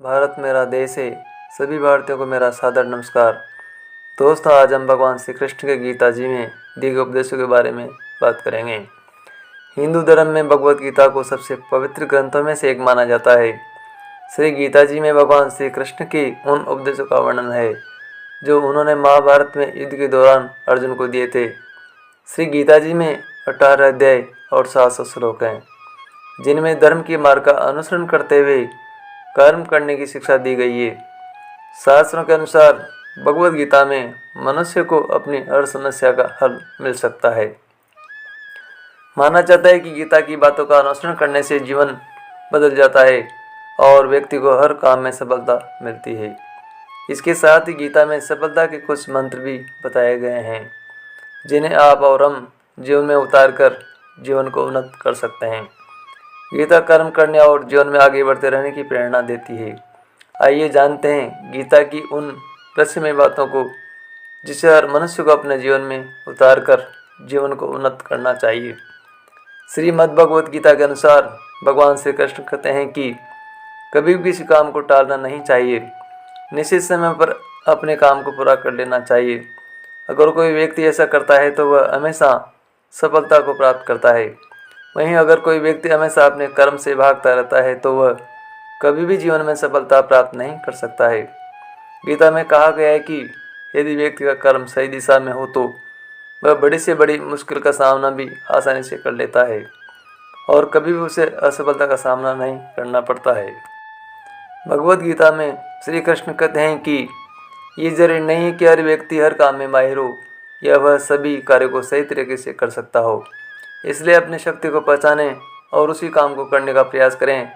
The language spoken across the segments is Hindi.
भारत मेरा देश है। सभी भारतीयों को मेरा सादर नमस्कार। दोस्तों, आज हम भगवान श्री कृष्ण के गीता जी में दिए गए उपदेशों के बारे में बात करेंगे। हिंदू धर्म में भगवत गीता को सबसे पवित्र ग्रंथों में से एक माना जाता है। श्री गीता जी में भगवान श्री कृष्ण के उन उपदेशों का वर्णन है जो उन्होंने महाभारत में युद्ध के दौरान अर्जुन को दिए थे। श्री गीता जी में 18 अध्याय और 700 श्लोक हैं, जिनमें धर्म के मार्ग का अनुसरण करते हुए कर्म करने की शिक्षा दी गई है। शास्त्रों के अनुसार भगवत गीता में मनुष्य को अपनी हर समस्या का हल मिल सकता है। माना जाता है कि गीता की बातों का अनुसरण करने से जीवन बदल जाता है और व्यक्ति को हर काम में सफलता मिलती है। इसके साथ ही गीता में सफलता के कुछ मंत्र भी बताए गए हैं, जिन्हें आप और हम जीवन में उतार कर जीवन को उन्नत कर सकते हैं। गीता कर्म करने और जीवन में आगे बढ़ते रहने की प्रेरणा देती है। आइए जानते हैं गीता की उन रहस्यमय बातों को जिसे हर मनुष्य को अपने जीवन में उतार कर जीवन को उन्नत करना चाहिए। श्रीमद् भगवत गीता के अनुसार भगवान श्री कृष्ण कहते हैं कि कभी भी किसी काम को टालना नहीं चाहिए। निश्चित समय पर अपने काम को पूरा कर लेना चाहिए। अगर कोई व्यक्ति ऐसा करता है तो वह हमेशा सफलता को प्राप्त करता है। वहीं अगर कोई व्यक्ति हमेशा अपने कर्म से भागता रहता है तो वह कभी भी जीवन में सफलता प्राप्त नहीं कर सकता है। गीता में कहा गया है कि यदि व्यक्ति का कर्म सही दिशा में हो तो वह बड़ी से बड़ी मुश्किल का सामना भी आसानी से कर लेता है और कभी भी उसे असफलता का सामना नहीं करना पड़ता है। भगवद गीता में श्री कृष्ण कहते हैं कि ये जरूरी नहीं है कि हर व्यक्ति हर काम में माहिर हो या वह सभी कार्यों को सही तरीके से कर सकता हो। इसलिए अपनी शक्ति को पहचानें और उसी काम को करने का प्रयास करें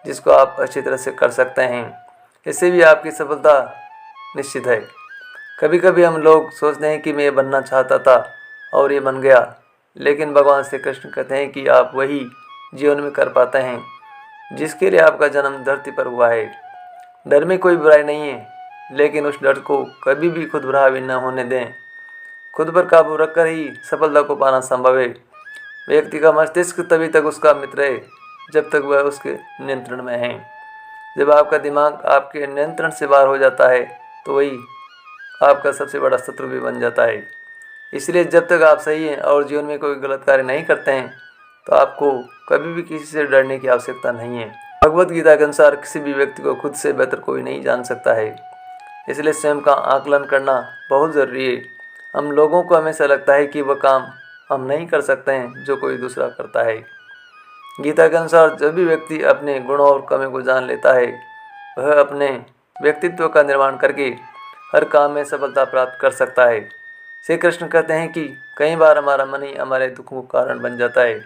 जिसको आप अच्छी तरह से कर सकते हैं। इससे भी आपकी सफलता निश्चित है। कभी कभी हम लोग सोचते हैं कि मैं ये बनना चाहता था और ये बन गया, लेकिन भगवान श्री कृष्ण कहते हैं कि आप वही जीवन में कर पाते हैं जिसके लिए आपका जन्म धरती पर हुआ है। डर में कोई बुराई नहीं है, लेकिन उस डर को कभी भी खुद हावी न होने दें। खुद पर काबू रखकर ही सफलता को पाना संभव है। व्यक्ति का मस्तिष्क तभी तक उसका मित्र है जब तक वह उसके नियंत्रण में है। जब आपका दिमाग आपके नियंत्रण से बाहर हो जाता है तो वही आपका सबसे बड़ा शत्रु भी बन जाता है। इसलिए जब तक आप सही हैं और जीवन में कोई गलत कार्य नहीं करते हैं तो आपको कभी भी किसी से डरने की आवश्यकता नहीं है। भगवद गीता के अनुसार किसी भी व्यक्ति को खुद से बेहतर कोई नहीं जान सकता है, इसलिए स्वयं का आकलन करना बहुत ज़रूरी है। हम लोगों को हमेशा लगता है कि वह काम हम नहीं कर सकते हैं जो कोई दूसरा करता है। गीता के अनुसार जब भी व्यक्ति अपने गुणों और कमियों को जान लेता है वह अपने व्यक्तित्व का निर्माण करके हर काम में सफलता प्राप्त कर सकता है। श्री कृष्ण कहते हैं कि कई बार हमारा मन ही हमारे दुखों का कारण बन जाता है।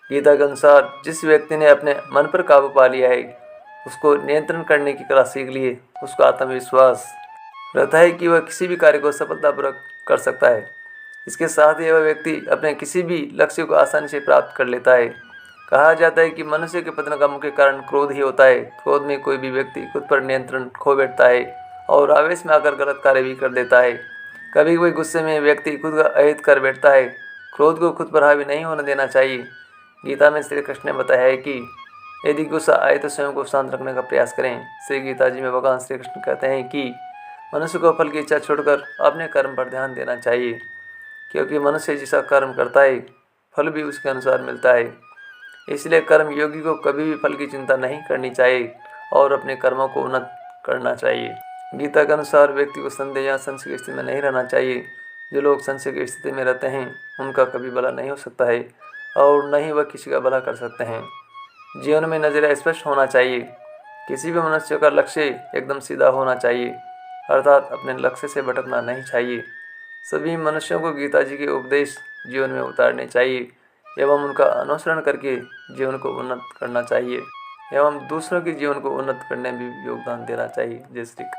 गीता के अनुसार जिस व्यक्ति ने अपने मन पर काबू पा लिया है, उसको नियंत्रण करने की कला सीख ली है, उसको आत्मविश्वास रहता है कि वह किसी भी कार्य को सफलतापूर्वक कर सकता है। इसके साथ ही वह व्यक्ति अपने किसी भी लक्ष्य को आसानी से प्राप्त कर लेता है। कहा जाता है कि मनुष्य के पतन का मुख्य कारण क्रोध ही होता है। क्रोध में कोई भी व्यक्ति खुद पर नियंत्रण खो बैठता है और आवेश में आकर गलत कार्य भी कर देता है। कभी कोई गुस्से में व्यक्ति खुद का अहित कर बैठता है। क्रोध को खुद पर हावी नहीं होने देना चाहिए। गीता में श्री कृष्ण ने बताया है कि यदि गुस्सा आए तो स्वयं को शांत रखने का प्रयास करें। श्री गीता जी में भगवान श्री कृष्ण कहते हैं कि मनुष्य को फल की इच्छा छोड़कर अपने कर्म पर ध्यान देना चाहिए, क्योंकि मनुष्य जैसा कर्म करता है फल भी उसके अनुसार मिलता है। इसलिए कर्म योगी को कभी भी फल की चिंता नहीं करनी चाहिए और अपने कर्मों को उन्नत करना चाहिए। गीता के अनुसार व्यक्ति को संदेह या संशय की स्थिति में नहीं रहना चाहिए। जो लोग संशय की स्थिति में रहते हैं उनका कभी भला नहीं हो सकता है और न ही वह किसी का भला कर सकते हैं। जीवन में नजरिया स्पष्ट होना चाहिए। किसी भी मनुष्य का लक्ष्य एकदम सीधा होना चाहिए, अर्थात अपने लक्ष्य से भटकना नहीं चाहिए। सभी मनुष्यों को गीता जी के उपदेश जीवन में उतारने चाहिए एवं उनका अनुसरण करके जीवन को उन्नत करना चाहिए एवं दूसरों के जीवन को उन्नत करने में भी योगदान देना चाहिए। जय श्री कृष्ण।